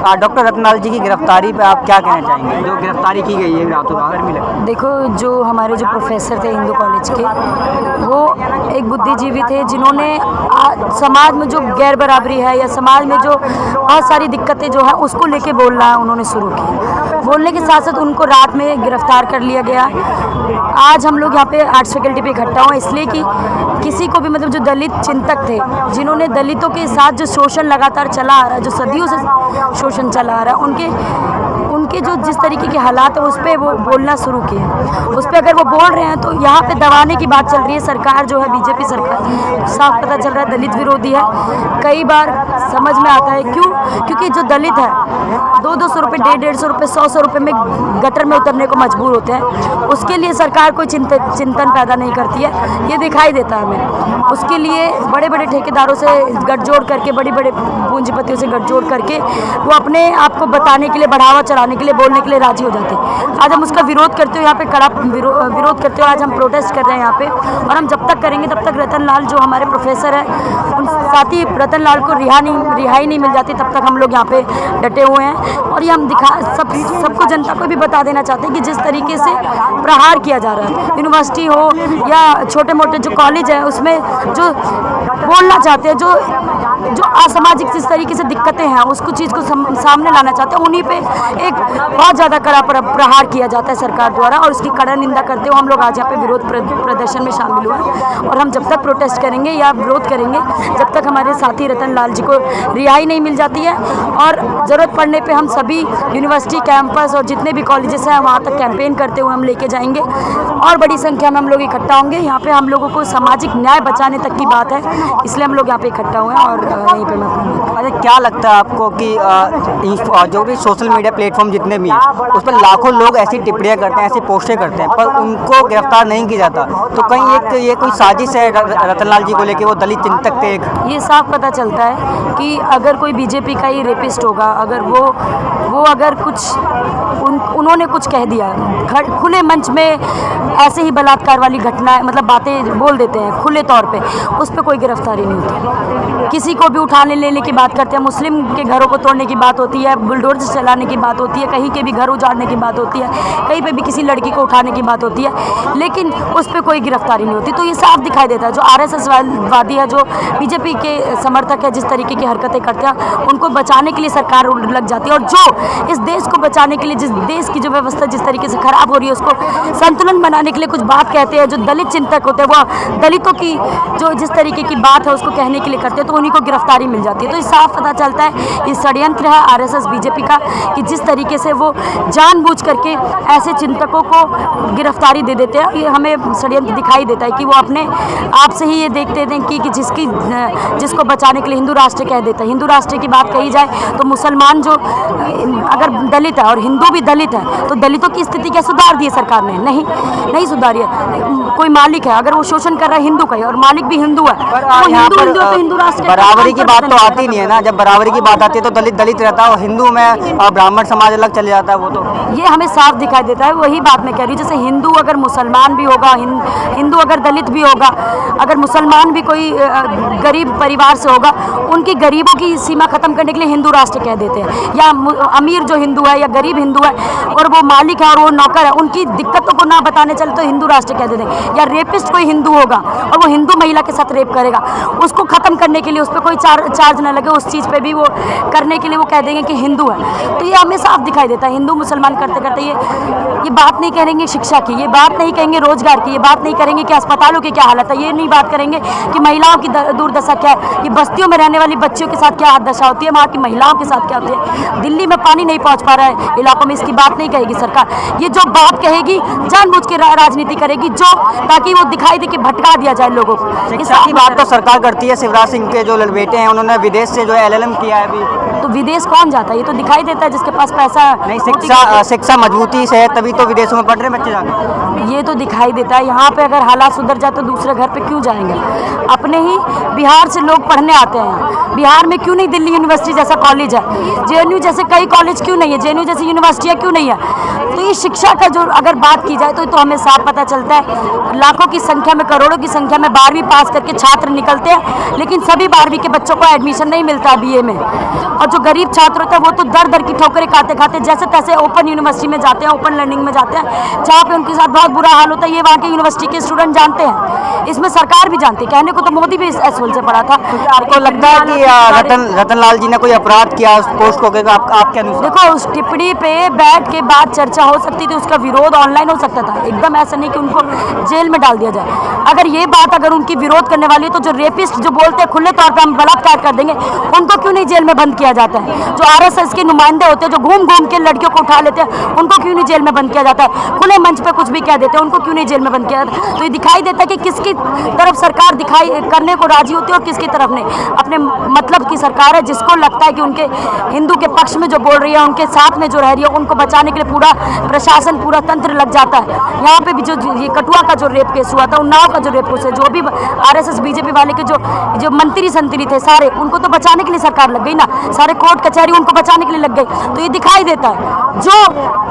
Doctor Ratanlal जी की गिरफ्तारी पे आप क्या कहना चाहेंगे, जो गिरफ्तारी की गई है रातों रात? देखो, जो हमारे जो प्रोफेसर थे हिंदू कॉलेज के, वो एक बुद्धिजीवी थे जिन्होंने समाज में जो गैर बराबरी है या समाज में जो बहुत सारी दिक्कतें जो है उसको लेके बोलना उन्होंने शुरू किया। बोलने के साथ साथ उनको रात में गिरफ्तार कर लिया गया। आज हम लोग यहाँ पे आर्ट्स फैकल्टी पे इकट्ठा हुए इसलिए कि किसी को भी मतलब जो दलित चिंतक थे, जिन्होंने दलितों के साथ जो शोषण लगातार चला आ रहा है, जो सदियों से शोषण चला आ रहा है, उनके जो जिस तरीके के हालात है उस पर वो बोलना शुरू किए। उस पर अगर वो बोल रहे हैं तो यहाँ पे दबाने की बात चल रही है। सरकार जो है बीजेपी सरकार, साफ पता चल रहा है दलित विरोधी है। कई बार समझ में आता है क्यों, क्योंकि जो दलित है 200-200 रुपये, 150-150 रुपये, 100-100 रुपये में गटर में उतरने को मजबूर होते हैं। उसके लिए सरकार कोई चिंतन पैदा नहीं करती है, ये दिखाई देता है हमें। उसके लिए बड़े बड़े ठेकेदारों से गठजोड़ करके, बड़ी बड़े पूंजीपतियों से गठजोड़ करके वो अपने आप को बताने के लिए, बढ़ावा चलाने के लिए, बोलने के लिए राजी हो जाते हैं। आज हम उसका विरोध करते हुए यहाँ पे कड़ा विरोध करते हुए आज हम प्रोटेस्ट कर रहे हैं यहाँ पे। और हम जब तक करेंगे तब तक रतनलाल जो हमारे प्रोफेसर हैं, उन साथी रतनलाल को रिहाई नहीं मिल जाती तब तक हम लोग यहाँ पे डटे हुए हैं। और ये हम सबको, जनता को भी बता देना चाहते हैं कि जिस तरीके से प्रहार किया जा रहा है, यूनिवर्सिटी हो या छोटे मोटे जो कॉलेज है उसमें जो बोलना चाहते हैं, जो असामाजिक जिस तरीके से दिक्कतें हैं उसको चीज़ को सामने लाना चाहते हैं, उन्हीं पे एक बहुत ज़्यादा कड़ा प्रहार किया जाता है सरकार द्वारा। और उसकी कड़ा निंदा करते हुए हम लोग आज यहाँ पे विरोध प्रदर्शन में शामिल हुए। और हम जब तक प्रोटेस्ट करेंगे या विरोध करेंगे जब तक हमारे साथी रतनलाल जी को रिहाई नहीं मिल जाती है। और ज़रूरत पड़ने पे हम सभी यूनिवर्सिटी कैंपस और जितने भी कॉलेजेस हैं वहाँ तक कैंपेन करते हुए हम लेके जाएंगे और बड़ी संख्या में हम लोग इकट्ठा होंगे। यहाँ पे हम लोगों को सामाजिक न्याय बचाने तक की बात है, इसलिए हम लोग यहाँ पे इकट्ठा हुए हैं। और यहीं पे अच्छा, क्या लगता है आपको कि जो भी सोशल मीडिया प्लेटफॉर्म जितने भी हैं उस पर लाखों लोग ऐसी टिप्पणियाँ करते हैं, ऐसी पोस्टें करते हैं, पर उनको गिरफ्तार नहीं किया जाता, तो कहीं ये कोई साजिश है रतनलाल जी को लेके? वो दलित चिंतक थे। ये साफ पता चलता है कि अगर कोई बीजेपी का ही रेपिस्ट होगा, अगर वो अगर कुछ उन्होंने कुछ कह दिया खुले मंच में, ऐसे ही बलात्कार वाली घटना मतलब बातें बोल देते हैं खुले तौर पे, उस पर कोई गिरफ्तारी नहीं होती। किसी को भी उठाने लेने की बात करते हैं, मुस्लिम के घरों को तोड़ने की बात होती है, बुलडोजर चलाने की बात होती है, कहीं के भी घर उजाड़ने की बात होती है, कहीं पे भी किसी लड़की को उठाने की बात होती है, लेकिन उस पर कोई गिरफ्तारी नहीं होती। तो ये साफ दिखाई देता है जो आरएसएस वादी है, जो बीजेपी के समर्थक है, जिस तरीके की हरकतें करते हैं उनको बचाने के लिए सरकार लग जाती है। और जो इस देश को बचाने के लिए, जिस देश की जो व्यवस्था जिस तरीके से खराब हो रही है उसको संतुलन बनाने के लिए कुछ बात कहते हैं, जो दलित चिंतक होते हैं वो दलितों की जो जिस तरीके की बात है उसको कहने के लिए करते हैं, तो उन्हीं को गिरफ्तारी मिल जाती है। तो ये साफ पता चलता है ये षड्यंत्र है आरएसएस बीजेपी का, कि जिस तरीके से वो जानबूझ करके ऐसे चिंतकों को गिरफ्तारी दे देते हैं। ये हमें षड्यंत्र दिखाई देता है कि वो अपने आप से ही ये देखते हैं कि जिसको बचाने के लिए हिंदू राष्ट्र कह देते हैं। हिंदू राष्ट्र की बात कही जाए तो मुसलमान जो अगर दलित है और हिंदू भी दलित है तो दलितों की स्थिति क्या सुधार दी है सरकार ने? नहीं सुधारी है। कोई मालिक है अगर वो शोषण कर रहा है हिंदू का ही और मालिक भी हिंदू है, तो हिंदू राष्ट्र बराबरी की बात तो आती नहीं है ना। जब बराबरी की बात आती है तो दलित रहता है और हिंदू में ब्राह्मण समाज अलग चले जाता है। वो तो ये हमें साफ दिखाई देता है। वही बात मैं कह रही हूँ, जैसे हिंदू अगर मुसलमान भी होगा, हिंदू अगर दलित भी होगा, अगर मुसलमान भी कोई गरीब परिवार से होगा, उनकी गरीबों की सीमा खत्म करने के लिए हिंदू राष्ट्र कह देते हैं। या अमीर जो हिंदू है या गरीब हिंदू है और वो मालिक है और वो नौकर है, उनकी दिक्कतों को ना बताने चले तो हिंदू राष्ट्र कह देते हैं। या रेपिस्ट कोई हिंदू होगा और वो हिंदू महिला के साथ रेप करेगा, उसको खत्म करने के लिए उस पर कोई चार्ज न लगे, उस चीज़ पे भी वो करने के लिए वो कह देंगे कि हिंदू है। तो ये हमें साफ दिखाई देता है। हिंदू मुसलमान करते करते ये बात नहीं करेंगे शिक्षा की, ये बात नहीं कहेंगे रोजगार की, ये बात नहीं करेंगे कि अस्पतालों की क्या हालत है, ये नहीं बात करेंगे कि महिलाओं की दुर्दशा क्या है, ये बस्तियों में रहने वाली बच्चियों के साथ क्या दशा होती है, वहाँ की महिलाओं के साथ क्या होती है, दिल्ली में पानी नहीं पहुँच पा रहा है इलाकों में, इसकी बात नहीं कहेगी सरकार। ये जो बात कहेगी जानबूझ के राजनीति करेगी, जो ताकि वो दिखाई दे कि भटका दिया जाए लोगों को। शिक्षा की बात तो सरकार करती है। शिवराज सिंह के जो बेटे हैं उन्होंने विदेश से जो है LLM किया है अभी। तो विदेश कौन जाता है? ये तो दिखाई देता है जिसके पास पैसा ऐसा नहीं, मोदी शिक्षा मजबूती से है तभी तो विदेशों में पढ़ रहे बच्चे जाकर। ये तो दिखाई देता है। यहाँ पे अगर हालात सुधर जाए तो दूसरे घर पे क्यों जाएंगे? अपने ही बिहार से लोग पढ़ने आते हैं। बिहार में क्यों नहीं दिल्ली यूनिवर्सिटी जैसा कॉलेज है? जेएनयू जैसे कई कॉलेज क्यों नहीं है? जेएनयू जैसी यूनिवर्सिटियाँ क्यों नहीं है? तो ये शिक्षा का जो अगर बात की जाए तो हमें साफ पता चलता है, लाखों की संख्या में, करोड़ों की संख्या में 12वीं पास करके छात्र निकलते हैं, लेकिन सभी 12वीं के बच्चों को एडमिशन नहीं मिलता बीए में। और जो गरीब छात्र होते हैं वो तो दर दर की ठोकरें खाते खाते जैसे तैसे ओपन यूनिवर्सिटी में जाते हैं, ओपन लर्निंग में जाते हैं, जहाँ पे उनके साथ बहुत बुरा हाल होता है। ये वहाँ के यूनिवर्सिटी के स्टूडेंट जानते हैं, इसमें सरकार भी जानती है। कहने को तो मोदी भी इस एसोल से पढ़ा था। आपको लगता है कि रतन लाल जी ने कोई अपराध किया उस पोस्ट को? आप क्या अनुसार? देखो, उस टिप्पणी पे बैठ के बात चर्चा हो सकती थी, उसका विरोध ऑनलाइन हो सकता था। एकदम ऐसा नहीं कि उनको जेल में डाल दिया जाए। अगर ये बात अगर उनकी विरोध करने वाली है तो जो रेपिस्ट जो बोलते हैं खुले तौर पर हम बलात्कार कर देंगे, उनको क्यों नहीं जेल में बंद किया जाता है? जो आरएसएस के नुमाइंदे होते हैं जो घूम घूम के लड़कियों को उठा लेते हैं, उनको क्यों नहीं जेल में बंद किया जाता है? खुले मंच पे कुछ भी कह देते हैं, उनको क्यों नहीं जेल में बंद किया जाता है? तो ये दिखाई देता है कि किसकी तरफ सरकार दिखाई करने को राजी होती है और किसकी तरफ नहीं। अपने मतलब की सरकार है, जिसको लगता है कि उनके हिंदू के पक्ष में जो बोल रही है, उनके साथ में जो रह रही है, उनको बचाने के लिए पूरा प्रशासन, पूरा तंत्र लग जाता है। यहाँ पे भी जो ये कठुआ का जो रेप केस हुआ था, उन्नाव का जो रेप केस है, जो भी आरएसएस बीजेपी वाले के जो मंत्री संतरी थे सारे, उनको तो बचाने के लिए सरकार लग गई ना। सारे कोर्ट कचहरी उनको बचाने के लिए लग गई। तो ये दिखाई देता है जो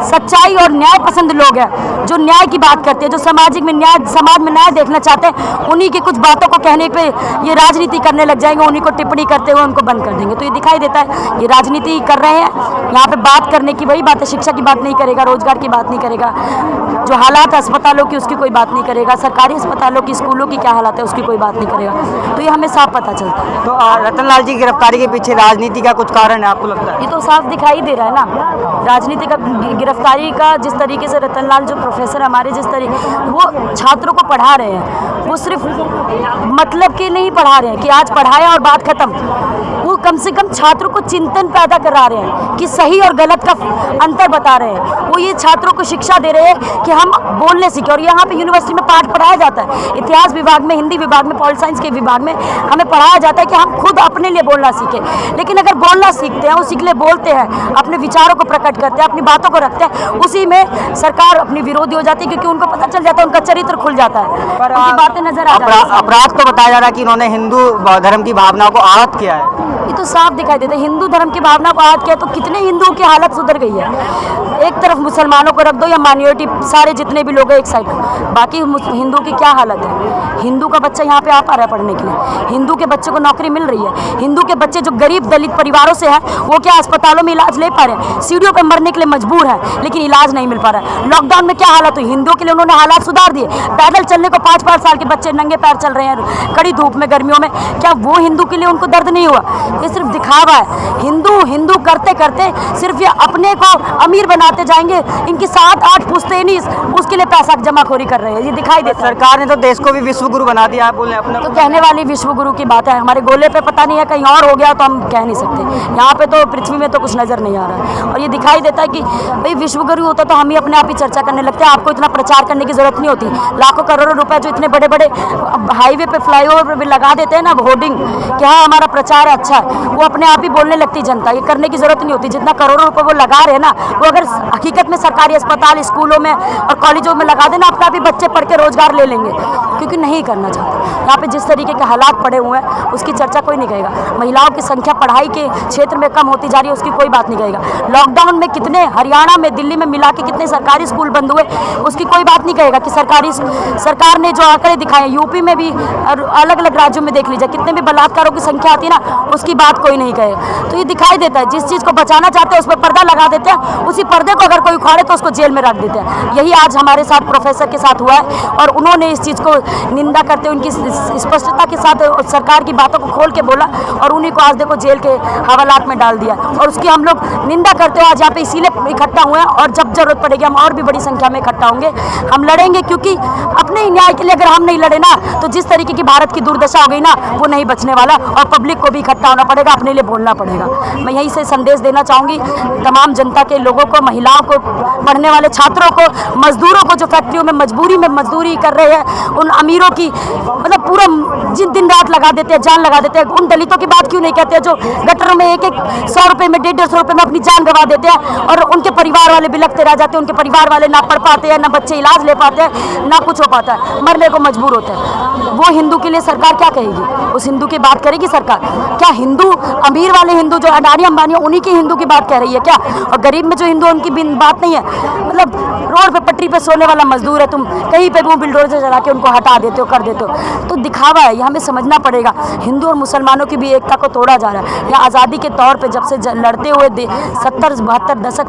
सच्चाई और न्याय पसंद लोग हैं, जो न्याय की बात करते हैं, जो सामाजिक में न्याय, समाज में न्याय देखना चाहते हैं, उन्हीं की कुछ बातों को कहने पे ये राजनीति करने लग जाएंगे, उन्हीं को टिप्पणी करते हुए उनको बंद कर देंगे। तो ये दिखाई देता है ये राजनीति कर रहे हैं। यहाँ पे बात करने की वही बात है, शिक्षा की बात नहीं करेगा, रोजगार की बात नहीं करेगा, जो हालात अस्पतालों की उसकी कोई बात नहीं करेगा, सरकारी अस्पतालों की, स्कूलों की क्या हालत है उसकी कोई बात नहीं करेगा। तो ये हमें साफ पता चलता है। तो रतन लाल जी की गिरफ्तारी के पीछे राजनीति का कुछ कारण है आपको लगता है? ये तो साफ दिखाई दे रहा है ना, राजनीति का, गिरफ्तारी का। जिस तरीके से रतन लाल जो प्रोफेसर हमारे, जिस तरीके वो छात्रों को पढ़ा रहे हैं, वो सिर्फ मतलब के नहीं पढ़ा रहे हैं कि आज पढ़ाया और बात खत्म। वो कम से कम छात्रों को चिंतन पैदा करा रहे हैं कि सही और गलत का अंतर बता रहे हैं। वो ये छात्रों को शिक्षा दे रहे हैं कि हम बोलने सीखें। और यहाँ पे यूनिवर्सिटी में पाठ पढ़ाया जाता है, इतिहास विभाग में, हिंदी विभाग में, पॉलिट साइंस के विभाग में हमें पढ़ाया जाता है कि हम खुद अपने लिए बोलना सीखें। लेकिन अगर बोलना सीखते हैं, उसी के लिए बोलते हैं, अपने विचारों को प्रकट करते हैं, अपनी बातों को रखते हैं, उसी में सरकार अपनी विरोधी हो जाती है, क्योंकि उनको पता चल जाता है, उनका चरित्र खुल जाता है, उनकी बातें नजर आ जाती है। अपराध को बताया जा रहा है कि इन्होंने हिंदू धर्म की भावना को आहत किया है। ये तो साफ दिखाई देता है। हिंदू धर्म की भावना को आहत किया तो कितने हिंदुओं की हालत सुधर गई है। एक तरफ मुसलमानों को रख दो या माइनॉरिटी, सारे जितने भी लोग हैं एक साइड, बाकी हिंदू की क्या हालत है? हिंदू का बच्चा यहाँ पे आ पा रहा है पढ़ने के लिए, हिंदू के बच्चे को नौकरी मिल रही है, हिंदू के बच्चे जो गरीब दलित परिवारों से हैं वो क्या अस्पतालों में इलाज ले पा रहे हैं? सीढ़ियों पर मरने के लिए मजबूर है, लेकिन इलाज नहीं मिल पा रहा है। लॉकडाउन में क्या हालत हुई? हिंदुओं के लिए उन्होंने हालात सुधार दिए। पैदल चलने को 5-5 साल के बच्चे नंगे पैर चल रहे हैं कड़ी धूप में, गर्मियों में। क्या वो हिंदू के लिए उनको दर्द नहीं हुआ? ये सिर्फ दिखावा है। हिंदू हिंदू करते करते सिर्फ ये अपने को अमीर बनाते जाएंगे। इनकी 7-8 पुश्तें नहीं उसके लिए पैसा जमाखोरी कर रहे हैं। ये दिखाई देता है। सरकार ने तो देश को भी विश्व गुरु बना दिया, आप बोल रहे हैं अपना। तो कहने वाली विश्व गुरु की बात है, हमारे गोले पे पता नहीं है, कहीं और हो गया तो हम कह नहीं सकते। यहाँ पे तो पृथ्वी में तो कुछ नजर नहीं आ रहा है। और ये दिखाई देता है कि भाई विश्व गुरु होता तो हम ही अपने आप ही चर्चा करने लगते हैं। आपको इतना प्रचार करने की जरूरत नहीं होती। लाखों करोड़ों रुपए जो इतने बड़े बड़े हाईवे पे, फ्लाईओवर पे भी लगा देते हैं ना होर्डिंग कि हाँ हमारा प्रचार अच्छा है, वो अपने आप ही बोलने लगती जनता। ये करने की जरूरत नहीं होती। जितना करोड़ों रुपए वो लगा रहे हैं ना, वो अगर हकीकत में सरकारी अस्पताल, स्कूलों में और कॉलेजों में लगा देना, अपना भी बच्चे पढ़ के रोजगार ले लेंगे, क्योंकि नहीं करना चाहते। यहाँ पे जिस तरीके के हालात पड़े हुए हैं उसकी चर्चा कोई नहीं करेगा। महिलाओं की संख्या पढ़ाई के क्षेत्र में कम होती जा रही है, उसकी कोई बात नहीं करेगा। लॉकडाउन में कितने हरियाणा में, दिल्ली में मिला के कितने सरकारी स्कूल बंद हुए, उसकी कोई बात नहीं कहेगा कि सरकार ने जो आंकड़े दिखाए, यूपी में भी और अलग अलग राज्यों में देख लीजिए कितने भी बलात्कारों की संख्या आती है ना, उसकी बात कोई नहीं कहेगा। तो ये दिखाई देता है जिस चीज़ को बचाना चाहते हैं उस पर पर्दा लगा देते हैं, उसी पर्दे को अगर कोई उखाड़े तो उसको जेल में रख देते हैं। यही आज हमारे साथ प्रोफेसर के साथ हुआ है और उन्होंने इस चीज़ को निंदा करते हुए उनकी स्पष्टता के साथ सरकार की बातों को खोल के बोला और उन्हीं को आज देखो जेल के हवालात में डाल दिया। और उसकी हम लोग निंदा करते हुए आज यहाँ पे इसीलिए इकट्ठा हुए हैं और जब जरूरत पड़ेगी हम और भी बड़ी संख्या में इकट्ठा होंगे। हम लड़ेंगे क्योंकि अपने ही न्याय के लिए अगर हम नहीं लड़े ना तो जिस तरीके की भारत की दुर्दशा हो गई ना वो नहीं बचने वाला और पब्लिक को भी इकट्ठा होना पड़ेगा, अपने लिए बोलना पड़ेगा। मैं यही से संदेश देना चाहूँगी तमाम जनता के लोगों को, महिलाओं को, पढ़ने वाले छात्रों को, मजदूरों को जो फैक्ट्रियों में मजबूरी में मजदूरी कर रहे हैं, उन अमीरों की मतलब पूरा जिन दिन रात लगा देते हैं, जान लगा देते हैं, उन दलितों की बात क्यों नहीं कहते हैं जो गटरों में 100 रुपए में 150 रुपए में अपनी जान गंवा देते हैं और उनके परिवार वाले बिलखते रह जाते हैं, उनके परिवार वाले ना पढ़ पाते हैं, ना बच्चे इलाज ले पाते हैं, ना कुछ हो पाता है, मरने को मजबूर होते हैं। वो हिंदू के लिए सरकार क्या कहेगी? उस हिंदू की बात करेगी सरकार? क्या हिंदू अमीर वाले हिंदू जो अडानी अंबानी उन्हीं की हिंदू की बात कह रही है क्या? और गरीब में जो हिंदू उनकी बात नहीं है? मतलब रोड पे पटरी पे सोने वाला मजदूर है, तुम कहीं पे भी बिल्डोजर चला के उनको हटा देते हो, कर देते हो, तो दिखावा है। ये हमें समझना पड़ेगा। हिंदू और मुसलमानों की भी एकता को तोड़ा जा रहा है। या आज़ादी के तौर पे जब से लड़ते हुए 70-72 दशक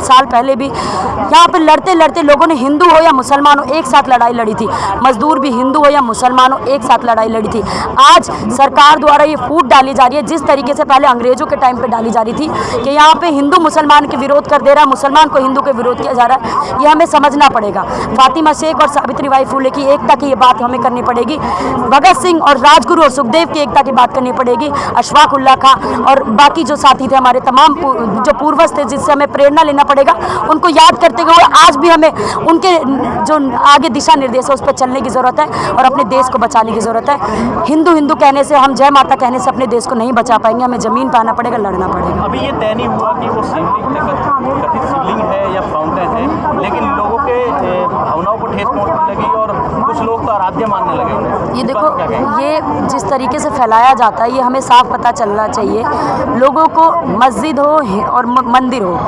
साल पहले भी यहाँ पे लड़ते लड़ते लोगों ने हिंदू हो या मुसलमान हो एक साथ लड़ाई लड़ी थी। मजदूर भी हिंदू हो या मुसलमान हो एक साथ लड़ाई लड़ी थी। आज सरकार द्वारा ये फूट डाली जा रही है जिस तरीके से पहले अंग्रेजों के टाइम पे डाली जा रही थी कि यहाँ पे हिंदू मुसलमान के विरोध कर दे रहा है, मुसलमान को हिंदू के विरोध किया जा रहा है। ये हमें समझना पड़ेगा। फातिमा शेख और सावित्रीबाई फुले की एकता की ये बात हमें करनी पड़ेगी। भगत सिंह और राजगुरु और सुखदेव की एकता की बात करनी पड़ेगी। अशफाक उल्लाह खां और बाकी जो साथी थे हमारे तमाम जो पूर्वज थे जिससे हमें प्रेरणा लेना पड़ेगा, उनको याद करते हुए आज भी हमें उनके जो आगे दिशा निर्देश है उस पर चलने की ज़रूरत है और अपने देश को बचाने की ज़रूरत है। हिंदू हिंदू कहने से, हम जय माता कहने से अपने देश को नहीं बचा पाएंगे। हमें ज़मीन पर आना पड़ेगा, लड़ना पड़ेगा। अभी ये तय नहीं हुआ कि वो शिवलिंग कथित शिवलिंग है या फाउंटेन है, लेकिन लोगों के भावनाओं को ठेस पहुंचने लगी और कुछ लोग तो आराध्य मानने लगे उन्हें। ये देखो, ये जिस तरीके से फैलाया जाता है ये हमें साफ पता चलना चाहिए। लोगों को मस्जिद हो और मंदिर हो,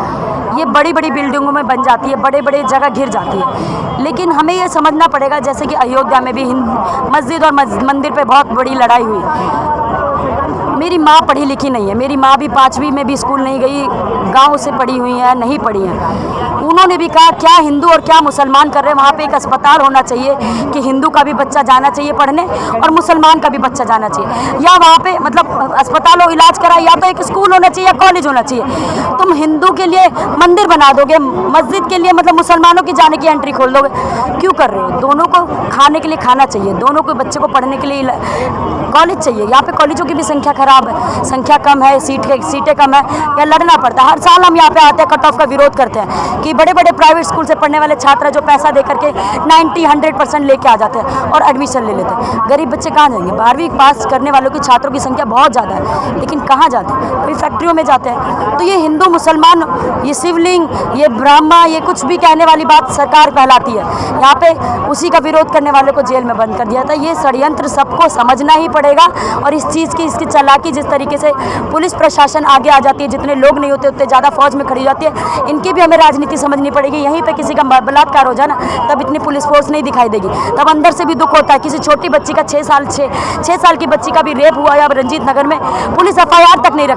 ये बड़ी बड़ी बिल्डिंगों में बन जाती है, बड़े बड़े जगह घिर जाती है। लेकिन हमें ये समझना पड़ेगा, जैसे कि अयोध्या में भी मस्जिद और मंदिर पे बहुत बड़ी लड़ाई हुई। मेरी माँ पढ़ी लिखी नहीं है, मेरी माँ भी 5वीं में भी स्कूल नहीं गई, गांव से पढ़ी हुई है, नहीं पढ़ी है। उन्होंने भी कहा क्या हिंदू और क्या मुसलमान कर रहे हैं, वहाँ पे एक अस्पताल होना चाहिए कि हिंदू का भी बच्चा जाना चाहिए पढ़ने और मुसलमान का भी बच्चा जाना चाहिए, या वहाँ पे मतलब अस्पताल हो, इलाज कराए, या तो एक स्कूल होना चाहिए या कॉलेज होना चाहिए। तुम हिंदू के लिए मंदिर बना दोगे, मस्जिद के लिए मतलब मुसलमानों की जाने की एंट्री खोल दोगे, क्यों कर रहे हो? दोनों को खाने के लिए खाना चाहिए, दोनों को बच्चे को पढ़ने के लिए कॉलेज चाहिए। यहाँ पे कॉलेजों की भी संख्या खराब है, संख्या कम है, सीटें कम है, या लड़ना पड़ता है। हर साल हम यहाँ पे आते हैं, कट ऑफ का विरोध करते हैं कि बड़े बड़े प्राइवेट स्कूल से पढ़ने वाले छात्र जो पैसा दे करके 90-100% लेके आ जाते हैं और एडमिशन ले लेते हैं। गरीब बच्चे कहाँ जाएंगे? 12वीं पास करने वालों की छात्रों की संख्या बहुत ज़्यादा है, लेकिन कहाँ जाते हैं? कोई फैक्ट्रियों में जाते हैं। तो ये हिंदू मुसलमान, ये शिवलिंग, ये ब्रह्मा, ये कुछ भी कहने वाली बात सरकार कहलाती है। यहाँ पे उसी का विरोध करने वाले को जेल में बंद कर दिया था। ये षड्यंत्र सबको समझना ही पड़ेगा और इस चीज़ की, इसकी चालाकी, जिस तरीके से पुलिस प्रशासन आगे आ जाती है, जितने लोग नहीं होते उतने ज़्यादा फौज में खड़ी जाती है, इनकी भी हमें राजनीति समझनी पड़ेगी। यहीं पे किसी का बलात्कार हो जाए ना, तब इतनी पुलिस फोर्स नहीं दिखाई देगी, तब अंदर से भी दुख होता है। किसी छोटी बच्ची का 6 साल की बच्ची का भी रेप हुआ या रंजीत नगर में, पुलिस FIR तक नहीं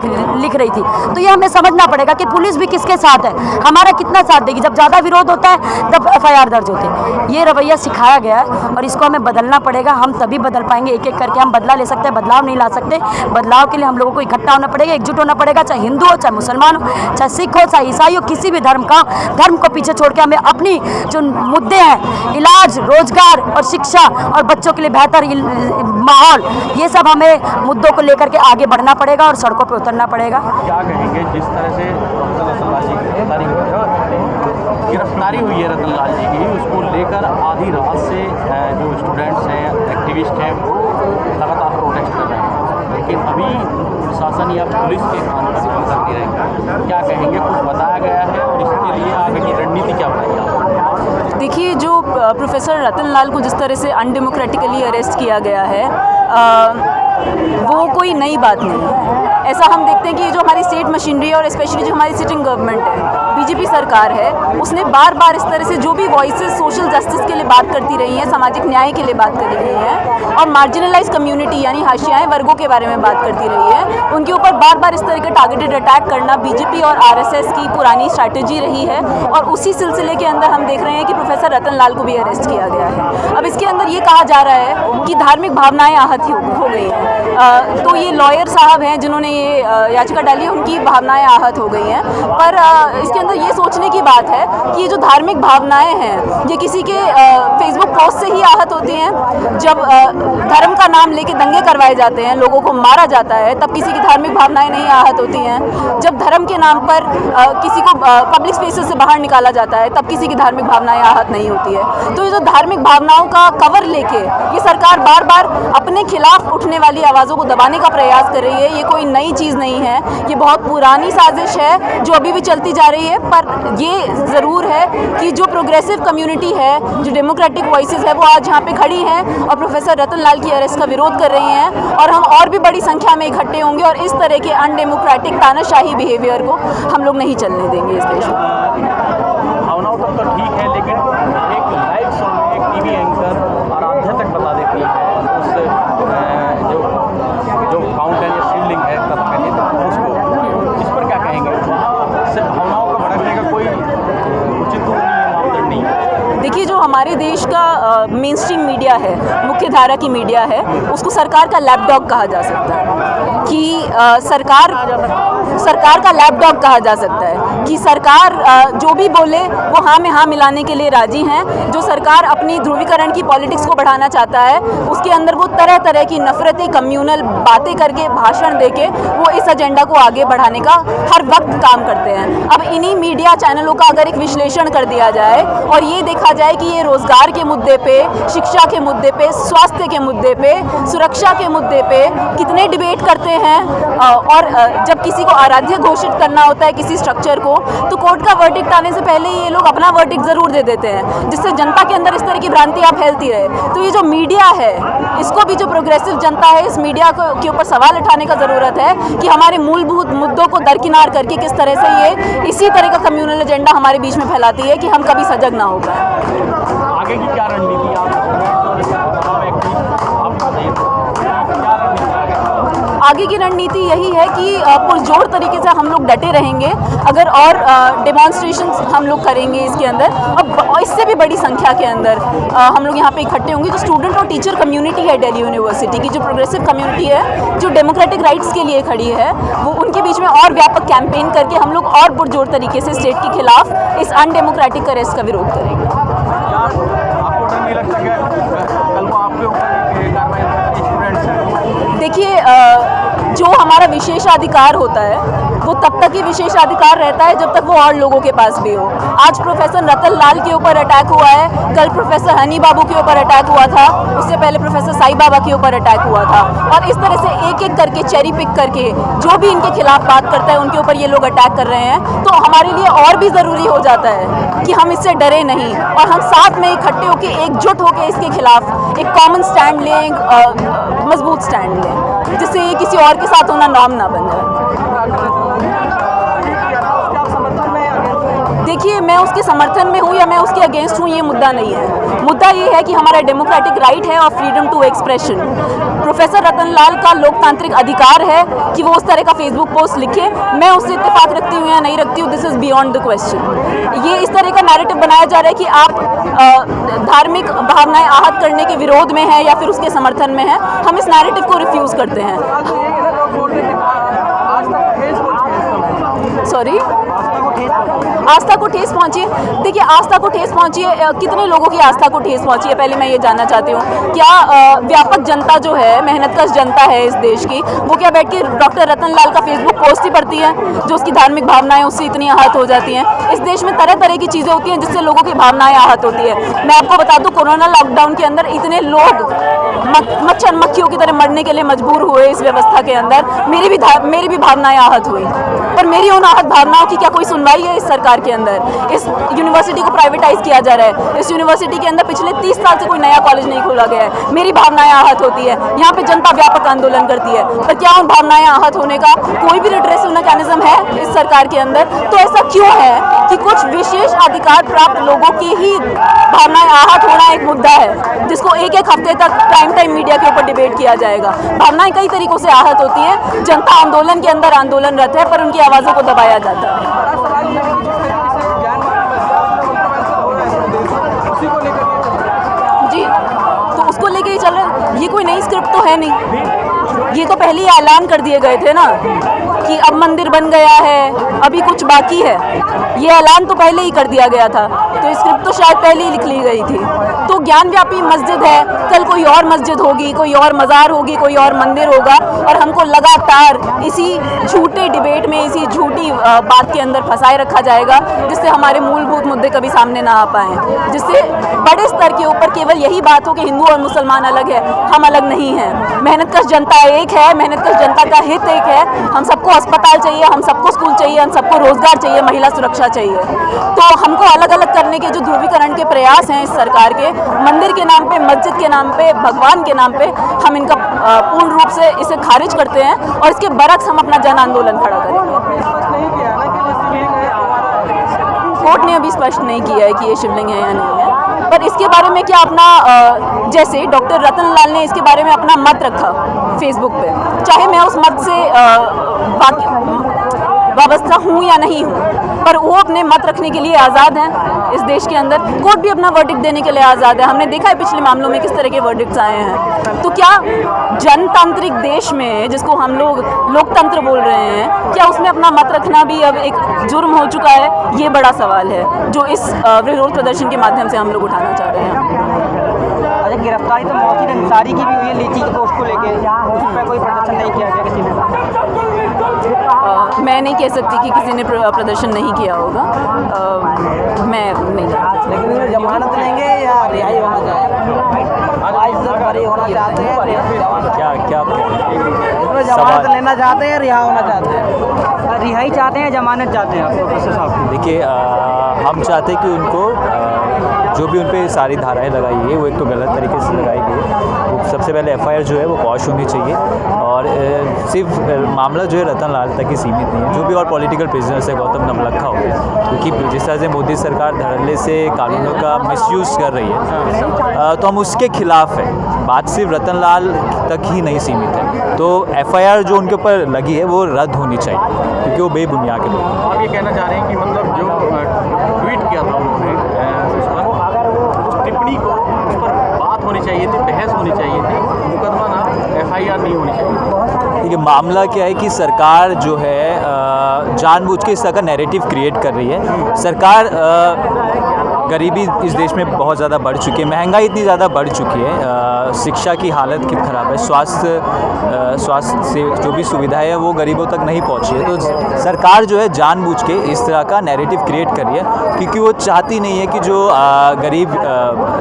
लिख रही थी। तो ये हमें समझना पड़ेगा कि पुलिस भी किसके साथ है, हमारा कितना साथ देगी। जब ज़्यादा विरोध होता है तब FIR दर्ज होते हैं। ये रवैया सिखाया गया है और इसको हमें बदलना पड़ेगा। हम तभी बदल पाएंगे, एक एक करके हम बदला ले सकते हैं, बदलाव नहीं ला सकते। बदलाव के लिए हम लोगों को इकट्ठा होना पड़ेगा, एकजुट होना पड़ेगा, चाहे हिंदू हो, चाहे मुसलमान हो, चाहे सिख हो, चाहे ईसाई हो, किसी भी धर्म को पीछे छोड़ के हमें अपनी जो मुद्दे हैं, इलाज, रोजगार और शिक्षा और बच्चों के लिए बेहतर माहौल, ये सब हमें मुद्दों को लेकर के आगे बढ़ना पड़ेगा और सड़कों पे उतरना पड़ेगा। क्या कहेंगे जिस तरह से रतनलाल जी की गिरफ्तारी हुई है रतनलाल जी की, उसको लेकर आधी रात से जो स्टूडेंट्स हैं, एक्टिविस्ट हैं, वो लगातार प्रोटेस्ट कर रहे हैं, लेकिन अभी प्रशासन या पुलिस के कान पर बंद कर दिया है। क्या कहेंगे? कुछ बताया गया है और इसके लिए आगे की रणनीति क्या बनाई है? देखिए, जो प्रोफेसर रतनलाल को जिस तरह से अनडेमोक्रेटिकली अरेस्ट किया गया है, वो कोई नई बात नहीं है। ऐसा हम देखते हैं कि जो हमारी स्टेट मशीनरी है और स्पेशली जो हमारी सिटिंग गवर्नमेंट है, बीजेपी सरकार है, उसने बार बार इस तरह से जो भी वॉइसेस सोशल जस्टिस के लिए बात करती रही हैं, सामाजिक न्याय के लिए बात कर रही हैं और मार्जिनलाइज कम्युनिटी यानी हाशियाए वर्गों के बारे में बात करती रही है, उनके ऊपर बार बार इस तरह का टारगेटेड अटैक करना बीजेपी और RSS की पुरानी स्ट्रैटेजी रही है। और उसी सिलसिले के अंदर हम देख रहे हैं कि प्रोफेसर रतनलाल को भी अरेस्ट किया गया है। अब इसके अंदर ये कहा जा रहा है कि धार्मिक भावनाएं आहत हो गई हैं। तो ये लॉयर साहब हैं जिन्होंने ये याचिका डाली है, उनकी भावनाएं आहत हो गई हैं। पर इसके अंदर ये सोचने की बात है कि ये जो धार्मिक भावनाएं हैं ये किसी के फेसबुक पोस्ट से ही आहत होती हैं। जब धर्म का नाम लेके दंगे करवाए जाते हैं, लोगों को मारा जाता है, तब किसी की धार्मिक भावनाएं नहीं आहत होती हैं। जब धर्म के नाम पर किसी को पब्लिक स्पेसेस से बाहर निकाला जाता है, तब किसी की धार्मिक भावनाएं आहत नहीं होती है। तो ये जो धार्मिक भावनाओं का कवर लेके ये सरकार बार बार अपने खिलाफ उठने वाली आवाज़ों को दबाने का प्रयास कर रही है। ये कोई नई चीज़ नहीं है, ये बहुत पुरानी साजिश है जो अभी भी चलती जा रही है। पर ये ज़रूर है कि जो प्रोग्रेसिव कम्युनिटी है, जो डेमोक्रेटिक वॉइसेस है, वो आज यहाँ पे खड़ी हैं और प्रोफेसर रतन लाल की अरेस्ट का विरोध कर रही हैं। और हम और भी बड़ी संख्या में इकट्ठे होंगे और इस तरह के अनडेमोक्रेटिक तानाशाही बिहेवियर को हम लोग नहीं चलने देंगे इस देश में। भावनाओं तक तो ठीक है, लेकिन एक लाइव शो में एक टीवी एंकर आराध्या तक बता देती है उस जो फाउंटेन या शिवलिंग है तब कहें तो उसको, इस पर क्या कहेंगे? सिर्फ भावनाओं को भड़कने का कोई उचित नहीं है, मापदंड नहीं है। देखिए, जो हमारे देश का मेन स्ट्रीम मीडिया है, मुख्य धारा की मीडिया है, उसको सरकार का लैपडॉग कहा जा सकता है कि सरकार का लैपडॉग कहा जा सकता है कि सरकार जो भी बोले वो हाँ में हाँ मिलाने के लिए राजी हैं। जो सरकार अपनी ध्रुवीकरण की पॉलिटिक्स को बढ़ाना चाहता है, उसके अंदर वो तरह तरह की नफरती कम्युनल बातें करके, भाषण देके वो इस एजेंडा को आगे बढ़ाने का हर वक्त काम करते हैं। अब इन्हीं मीडिया चैनलों का अगर एक विश्लेषण कर दिया जाए और ये देखा जाए कि ये रोजगार के मुद्दे पे, शिक्षा के मुद्दे पे, स्वास्थ्य के मुद्दे पे, सुरक्षा के मुद्दे पे कितने डिबेट करते हैं, और जब किसी को आराध्य घोषित करना होता है किसी स्ट्रक्चर को, तो कोर्ट का वर्डिक्ट आने से पहले ये लोग अपना वर्डिक्ट जरूर दे देते हैं, जिससे जनता के अंदर इस तरह की भ्रांतियां फैलती रहे। तो ये जो मीडिया है, इसको भी जो प्रोग्रेसिव जनता है, इस मीडिया के ऊपर सवाल उठाने का ज़रूरत है कि हमारे मूलभूत मुद्दों को दरकिनार करके किस तरह से ये इसी तरह का कम्युनल एजेंडा हमारे बीच में फैलाती है कि हम कभी सजग ना हो पाए। आगे की क्या रणनीति आगे की रणनीति यही है कि पुरजोर तरीके से हम लोग डटे रहेंगे, अगर और डेमॉन्स्ट्रेशंस हम लोग करेंगे इसके अंदर, और इससे भी बड़ी संख्या के अंदर हम लोग यहाँ पे इकट्ठे होंगे। जो स्टूडेंट और टीचर कम्युनिटी है दिल्ली यूनिवर्सिटी की, जो प्रोग्रेसिव कम्युनिटी है, जो डेमोक्रेटिक राइट्स के लिए खड़ी है, वो उनके बीच में और व्यापक कैंपेन करके हम लोग और पुरजोर तरीके से स्टेट के खिलाफ इस अनडेमोक्रेटिक अरेस्ट का विरोध करेंगे। आपको डर नहीं लगता कल वो आपके ऊपर स्टूडेंट्स हैं? देखिए, जो हमारा विशेषाधिकार होता है वो तब तक ही विशेषाधिकार रहता है जब तक वो और लोगों के पास भी हो। आज प्रोफेसर रतन लाल के ऊपर अटैक हुआ है, कल प्रोफेसर हनी बाबू के ऊपर अटैक हुआ था, उससे पहले प्रोफेसर साई बाबा के ऊपर अटैक हुआ था, और इस तरह से एक एक करके चेरी पिक करके जो भी इनके खिलाफ बात करता है उनके ऊपर ये लोग अटैक कर रहे हैं। तो हमारे लिए और भी ज़रूरी हो जाता है कि हम इससे डरे नहीं और हम साथ में इकट्ठे होकर, एकजुट होकर इसके खिलाफ एक कॉमन स्टैंड लें, एक मजबूत स्टैंड लें, जिससे ये किसी और के साथ होना नॉर्म ना बन जाए। देखिए, मैं उसके समर्थन में हूँ या मैं उसके अगेंस्ट हूँ, ये मुद्दा नहीं है। मुद्दा ये है कि हमारा डेमोक्रेटिक राइट है और फ्रीडम टू एक्सप्रेशन। प्रोफेसर रतन लाल का लोकतांत्रिक अधिकार है कि वो उस तरह का फेसबुक पोस्ट लिखे। मैं उससे इत्तेफाक रखती हूँ या नहीं रखती हूँ, this is beyond the question. ये इस तरह का नैरेटिव बनाया जा रहा है कि आप धार्मिक भावनाएं आहत करने के विरोध में हैं या फिर उसके समर्थन में हैं। हम इस नैरेटिव को रिफ्यूज़ करते हैं। सॉरी, आस्था को ठेस पहुंची है। देखिए, आस्था को ठेस पहुंची है, कितने लोगों की आस्था को ठेस पहुंची है, पहले मैं ये जानना चाहती हूँ। क्या व्यापक जनता जो है, मेहनतकश जनता है इस देश की, वो क्या बैठ के डॉक्टर रतन लाल का फेसबुक पोस्ट ही पढ़ती है जो उसकी धार्मिक भावनाएं उससे इतनी आहत हो जाती हैं? इस देश में तरह तरह की चीज़ें होती हैं जिससे लोगों की भावनाएं आहत होती है। मैं आपको बता दूँ, कोरोना लॉकडाउन के अंदर इतने लोग मच्छर मक्खियों की तरह मरने के लिए मजबूर हुए इस व्यवस्था के अंदर। मेरी भी भावनाएं आहत हुई, पर मेरी उन आहत भावनाओं की क्या कोई सुनवाई है इस सरकार के अंदर? इस यूनिवर्सिटी को प्राइवेटाइज किया जा रहा है। इस यूनिवर्सिटी के अंदर पिछले 30 साल से कोई नया कॉलेज नहीं खोला गया है। मेरी भावनाएं आहत होती है। यहाँ पे जनता व्यापक आंदोलन करती है, पर क्या उन भावनाएं आहत होने का कोई भी रिड्रेसल मैकेनिज्म है इस सरकार के अंदर? तो ऐसा क्यों है कि कुछ विशेष अधिकार प्राप्त लोगों की ही भावनाएं आहत होना एक मुद्दा है जिसको एक एक हफ्ते तक प्राइम टाइम मीडिया के ऊपर डिबेट किया जाएगा? भावनाएं कई तरीकों से आहत होती है। जनता आंदोलन के अंदर आंदोलनरत है, पर उनकी आवाज़ों को दबाया जाता है। जी, तो उसको लेके ही चल रहे हैं। ये कोई नई स्क्रिप्ट तो है नहीं। ये तो पहले ही ऐलान कर दिए गए थे ना कि अब मंदिर बन गया है, अभी कुछ बाकी है। ये ऐलान तो पहले ही कर दिया गया था, तो स्क्रिप्ट तो शायद पहले ही लिख ली गई थी। तो ज्ञानव्यापी मस्जिद है, कल कोई और मस्जिद होगी, कोई और मज़ार होगी, कोई और मंदिर होगा, और हमको लगातार इसी झूठे डिबेट में, इसी झूठी बात के अंदर फंसाए रखा जाएगा, जिससे हमारे मूलभूत मुद्दे कभी सामने ना आ पाएँ, जिससे बड़े स्तर के ऊपर केवल यही बात हो कि हिंदू और मुसलमान अलग है, हम अलग नहीं हैं। मेहनतकश जनता एक है, मेहनतकश जनता का हित एक है। हम सबको अस्पताल चाहिए, हम सबको स्कूल चाहिए, हम सबको रोजगार चाहिए, महिला सुरक्षा चाहिए। तो हमको अलग अलग करने के जो ध्रुवीकरण के प्रयास हैं इस सरकार के, मंदिर के नाम पे, मस्जिद के नाम पे, भगवान के नाम पे, हम इनका पूर्ण रूप से इसे खारिज करते हैं और इसके बरक्स हम अपना जन आंदोलन खड़ा करेंगे। कोर्ट ने अभी स्पष्ट नहीं किया है कि ये शिवलिंग है या नहीं है, पर इसके बारे में क्या अपना जैसे डॉक्टर रतन लाल ने इसके बारे में अपना मत रखा फेसबुक पे, चाहे मैं उस मत से वाबस्ता हूँ या नहीं हूँ, पर वो अपने मत रखने के लिए आज़ाद हैं इस देश के अंदर। कोर्ट भी अपना वर्डिक्ट देने के लिए आज़ाद है। हमने देखा है पिछले मामलों में किस तरह के वर्डिक्ट्स आए हैं। तो क्या जनतांत्रिक देश में, जिसको हम लोग लोकतंत्र बोल रहे हैं, क्या उसमें अपना मत रखना भी अब एक जुर्म हो चुका है? ये बड़ा सवाल है जो इस विरोध प्रदर्शन के माध्यम से हम लोग उठाना चाह रहे हैं। अच्छा, गिरफ्तारी तो मोहसिन अंसारी की भी हुई है लीची के पोस्ट को लेके, उस पर कोई प्रदर्शन नहीं किया गया किसी ने? मैं नहीं कह सकती कि किसी ने प्रदर्शन नहीं किया होगा, मैं नहीं जानती। लेकिन ये जमानत लेंगे या रिहाई होना चाहिए? आज सर बरी होना चाहते हैं, क्या इसमें जमानत लेना चाहते हैं, रिहा होना चाहते हैं? रिहाई चाहते हैं, जमानत चाहते हैं आप प्रोफेसर साहब? देखिए, हम चाहते हैं कि उनको जो भी उन पे सारी धाराएं लगाई है वो एक तो गलत तरीके से लगाई गई है। वो सबसे पहले एफआईआर जो है वो पॉश होनी चाहिए, और सिर्फ मामला जो है रतन लाल तक ही सीमित नहीं है। जो भी और पॉलिटिकल प्रिजनर्स है, गौतम नवलखा हो गया, क्योंकि जिस तरह से मोदी सरकार धड़ल्ले से कानूनों का मिसयूज़ कर रही है, तो हम उसके खिलाफ है। बात सिर्फ रतन लाल तक ही नहीं सीमित है। तो एफआईआर जो उनके ऊपर लगी है वो रद्द होनी चाहिए, क्योंकि वो बेबुनियाद है। आप ये कहना चाह रहे हैं कि मतलब जो ट्वीट किया था उन्होंने उस टिप्पणी को, उस पर बात होनी चाहिए थी, बहस होनी चाहिए थी, मुकदमा ना एफआईआर नहीं होनी चाहिए। देखिए, मामला क्या है कि सरकार जो है जानबूझ के इस तरह का नैरेटिव क्रिएट कर रही है। सरकार गरीबी इस देश में बहुत ज़्यादा बढ़ चुकी है, महंगाई इतनी ज़्यादा बढ़ चुकी है, शिक्षा की हालत कितनी ख़राब है, स्वास्थ्य से जो भी सुविधाएं हैं वो गरीबों तक नहीं पहुंची है। तो सरकार जो है जानबूझ के इस तरह का नैरेटिव क्रिएट कर रही है, क्योंकि वो चाहती नहीं है कि जो गरीब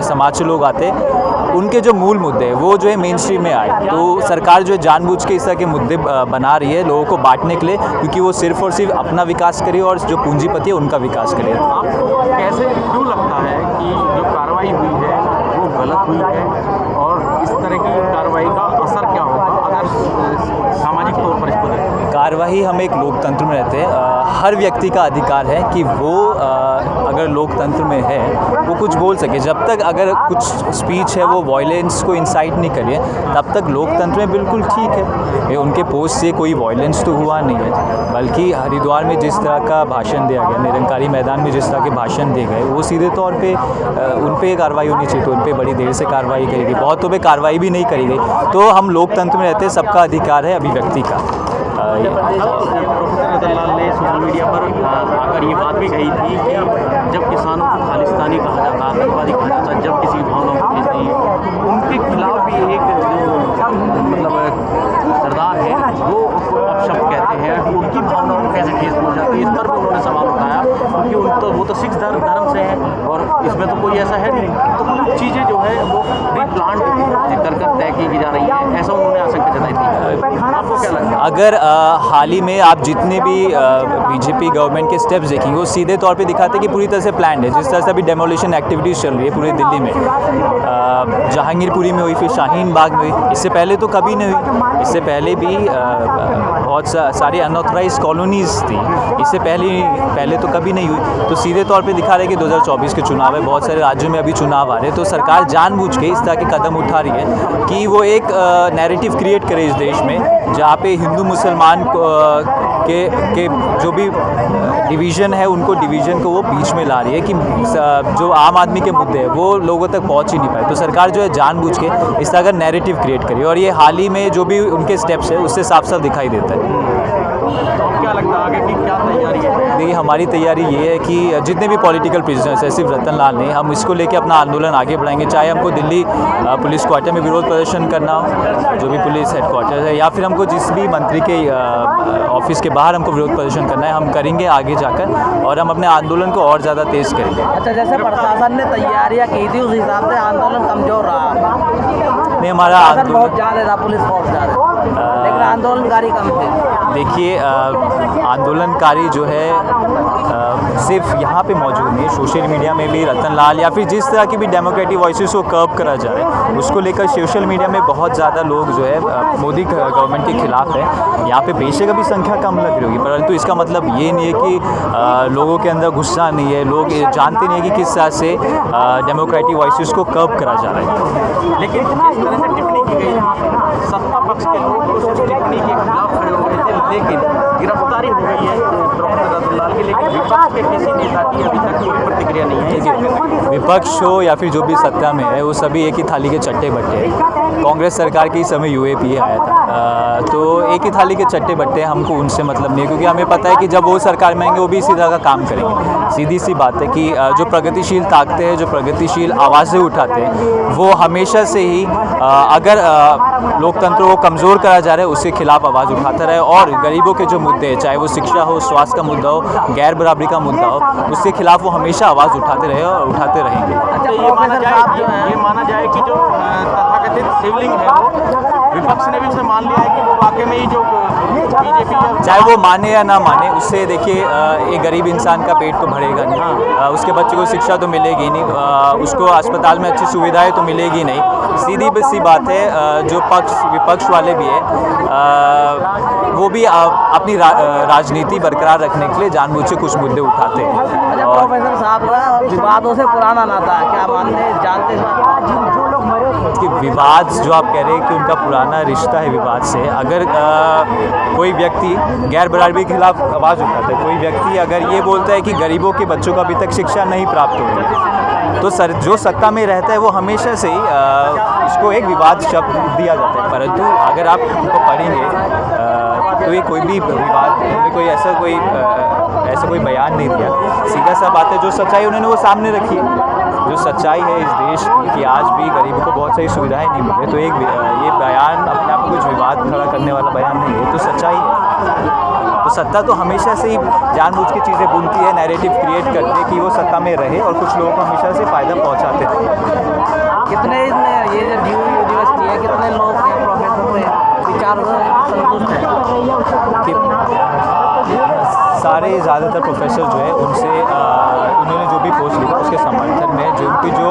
समाज से लोग आते हैं उनके जो मूल मुद्दे हैं वो जो है मेन स्ट्रीम में आए। तो सरकार जो है जानबूझ के इस तरह के मुद्दे बना रही है लोगों को बांटने के लिए, क्योंकि वो सिर्फ और सिर्फ अपना विकास करे और जो पूंजीपति है उनका विकास करे। आपको कैसे क्यों लगता है कि जो कार्रवाई हुई है वो गलत हुई है, और इस तरह की कार्रवाई का असर क्या होगा अगर सामाजिक तौर पर इसको देखें? कार्रवाई, हम एक लोकतंत्र में रहते हैं, हर व्यक्ति का अधिकार है कि वो अगर लोकतंत्र में है वो कुछ बोल सके। जब तक अगर कुछ स्पीच है वो वायलेंस को इंसाइट नहीं करे, तब तक लोकतंत्र में बिल्कुल ठीक है। उनके पोस्ट से कोई वायलेंस तो हुआ नहीं है, बल्कि हरिद्वार में जिस तरह का भाषण दिया गया, निरंकारी मैदान में जिस तरह के भाषण दिए गए, वो सीधे तौर पे उन पे कार्रवाई होनी चाहिए। तो उन पे बड़ी देर से कार्रवाई करी गई, बहुतों पे कार्रवाई भी नहीं करी गई। तो हम लोकतंत्र में रहते हैं, सबका अधिकार है अभिव्यक्ति का। प्रोफेसर रतन लाल ने सोशल मीडिया पर आकर ये बात भी कही थी कि जब किसानों को खालिस्तानी कहा जाता, आतंकवादी कहा जाता, जब किसी भावनाओं को भेजती है, उनके खिलाफ भी एक जो मतलब सरदार है वो अपशब्द कहते हैं, उनकी भावनाओं को कैसे ठेस पहुँच जाती है, इस पर भी उन्होंने सवाल उठाया, क्योंकि वो तो सिख धर्म से है और इसमें तो कोई ऐसा है नहीं। तो कुछ चीज़ें जो है वो रिप्लांट कर तय की जा रही है, ऐसा उन्होंने आशंका जताई थी। आपको क्या लगता है? अगर हाल ही में आप जितने भी बीजेपी गवर्नमेंट के स्टेप्स देखेंगे वो सीधे तौर पे दिखाते हैं कि पूरी तरह से प्लान्ड है। जिस तरह से अभी डेमोलिशन एक्टिविटीज़ चल रही है पूरे दिल्ली में, जहांगीरपुरी में हुई, फिर शाहीन बाग में हुई, इससे पहले तो कभी नहीं हुई। इससे पहले भी बहुत सारी अनऑथराइज कॉलोनीज़ थी, इससे पहले तो कभी नहीं हुई। तो सीधे तौर पे दिखा रहे हैं कि 2024 के चुनाव है, बहुत सारे राज्यों में अभी चुनाव आ रहे हैं, तो सरकार जानबूझ के इस तरह के कदम उठा रही है कि वो एक नैरेटिव क्रिएट करे इस देश में, जहाँ पे हिंदू हिंदू मुसलमान के जो भी डिवीज़न है उनको डिवीज़न को वो बीच में ला रही है कि जो आम आदमी के मुद्दे हैं वो लोगों तक पहुंच ही नहीं पाए। तो सरकार जो है जानबूझ के इस तरह का नैरेटिव क्रिएट करी और ये हाल ही में जो भी उनके स्टेप्स है उससे साफ साफ दिखाई देता है। तो अब क्या लगता है आगे की क्या तैयारी है? देखिए हमारी तैयारी ये है कि जितने भी पॉलिटिकल प्रिजनर्स हैं, सिर्फ रतन लाल नहीं, हम इसको लेके अपना आंदोलन आगे बढ़ाएंगे, चाहे हमको दिल्ली पुलिस क्वार्टर में विरोध प्रदर्शन करना हो, जो भी पुलिस हेडक्वार्टर है, या फिर हमको जिस भी मंत्री के ऑफिस के बाहर हमको विरोध प्रदर्शन करना है, हम करेंगे आगे जाकर और हम अपने आंदोलन को और ज़्यादा तेज़ करेंगे। अच्छा, जैसे प्रशासन ने तैयारियां की थी उस हिसाब से आंदोलन कमजोर रहा। नहीं, हमारा प्रशासन बहुत ज़्यादा था, पुलिस बहुत ज़्यादा, लेकिन आंदोलनकारी कम थे। देखिए आंदोलनकारी जो है सिर्फ यहाँ पे मौजूद नहीं है, सोशल मीडिया में भी रतन लाल या फिर जिस तरह की भी डेमोक्रेटिक वॉइसेस को कर्ब करा जा रहा है उसको लेकर सोशल मीडिया में बहुत ज़्यादा लोग जो है मोदी गवर्नमेंट के खिलाफ है। यहाँ पे बेशक अभी संख्या कम लग रही होगी, परंतु इसका मतलब ये नहीं है कि लोगों के अंदर गुस्सा नहीं है, लोग जानते नहीं है कि किस तरह से डेमोक्रेटिक वॉइसेस को कर्ब करा जा रहा है। लेकिन जिस तरह से टिप्पणी की गई थी, सत्ता पक्ष के लोग कुछ उस टिप्पणी के खिलाफ खड़े हो गए थे, लेकिन गिरफ्तारी हो गई है डॉक्टर रतन लाल की, लेकिन विपक्ष के किसी नेता की अभी तक कोई प्रतिक्रिया नहीं है। विपक्ष हो या फिर जो भी सत्ता में है वो सभी एक ही थाली के चट्टे बट्टे हैं। कांग्रेस सरकार के समय यूएपीए आया था, तो एक ही थाली के चट्टे बट्टे, हमको उनसे मतलब नहीं है, क्योंकि हमें पता है कि जब वो सरकार में आएंगे वो भी इसी तरह का काम करेंगे। सीधी सी बात है कि जो प्रगतिशील ताकतें हैं, जो प्रगतिशील आवाज़ें उठाते हैं, वो हमेशा से ही अगर लोकतंत्र को कमज़ोर करा जा रहा है उसके खिलाफ आवाज़ उठाता रहे और गरीबों के जो मुद्दे हैं, चाहे वो शिक्षा हो, स्वास्थ्य का मुद्दा हो, गैर बराबरी का मुद्दा हो, उसके खिलाफ वो हमेशा आवाज़ उठाते रहे और उठाते रहेंगे। अच्छा, ये माना जाए कि जो तथाकथित शिवलिंग है वो विपक्ष ने भी उसे मान लिया है कि वो वाकई में ही जो बीजेपी है, चाहे वो माने या ना माने, उससे देखिए एक गरीब इंसान का पेट तो भरेगा नहीं, उसके बच्चे को शिक्षा तो मिलेगी नहीं, उसको अस्पताल में अच्छी सुविधाएं तो मिलेगी नहीं। सीधी सी बात है, जो विपक्ष वाले भी है वो भी अपनी राजनीति बरकरार रखने के लिए जानबूझ के कुछ मुद्दे उठाते हैं। अच्छा, प्रोफेसर साहब, विवादों से पुराना नाता है, क्या मानते जानते कि विवाद जो आप कह रहे हैं कि उनका पुराना रिश्ता है विवाद से, अगर कोई व्यक्ति गैर बराबरी के खिलाफ आवाज़ उठाता है, कोई व्यक्ति अगर ये बोलता है कि गरीबों के बच्चों को अभी तक शिक्षा नहीं प्राप्त हो रही, तो जो सत्ता में रहता है वो हमेशा से ही इसको एक विवाद शब्द दिया जाता है। परंतु अगर आप उनको पढ़ेंगे तो ये कोई भी विवाद, कोई ऐसा कोई बयान नहीं दिया। सीधा सा बात है, जो सच्चाई उन्होंने वो सामने रखी है। जो सच्चाई है इस देश की, आज भी गरीबों को बहुत सारी सुविधाएं नहीं मिल रही, तो ये बयान अपने आप में कुछ विवाद खड़ा करने वाला बयान नहीं है, तो सच्चाई है। तो सत्ता तो हमेशा से ही जानबूझ के चीज़ें बुनती है, नैरेटिव क्रिएट करती है कि वो सत्ता में रहे और कुछ लोगों को हमेशा से फ़ायदा पहुँचाते थे। कितने ये जो ड्यू यूनिवर्सिटी है, कितने लोग हैं प्रोफेसर से विचारों से संतुष्ट हैं? सारे ज़्यादातर प्रोफेसर जो है उनसे उन्होंने जो भी पोस्ट लिखा उसके समर्थन में, जो उनकी जो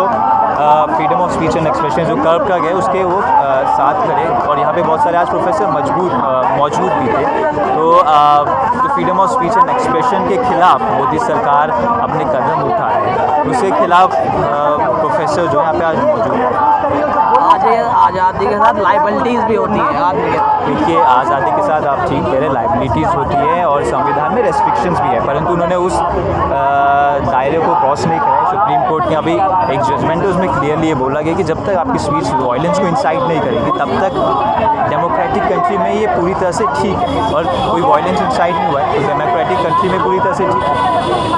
freedom of speech and expression जो कर्व का गया उसके वो साथ खड़े, और यहाँ पे बहुत सारे आज प्रोफेसर मौजूद भी थे। तो जो freedom of speech and expression के खिलाफ मोदी सरकार अपने कदम उठा है, उसके खिलाफ प्रोफेसर जो यहाँ पे आज मौजूद है। आज आज़ादी के साथ लाइबिलिटीज़ भी होती है आदमी के साथ। देखिए, आज़ादी के साथ आप ठीक कह रहे हैं, लाइबिलिटीज़ होती है और संविधान में रेस्ट्रिक्शंस भी है, परंतु उन्होंने उस दायरे को क्रॉस नहीं किया है। सुप्रीम कोर्ट की अभी एक जजमेंट है, उसमें क्लियरली ये बोला गया कि जब तक आपकी स्पीच वायलेंस को इंसाइट नहीं करेगी तब तक डेमोक्रेटिक कंट्री में ये पूरी तरह से ठीक है, और कोई वायलेंस इंसाइट नहीं हुआ है तो डेमोक्रेटिक कंट्री में पूरी तरह से ठीक है।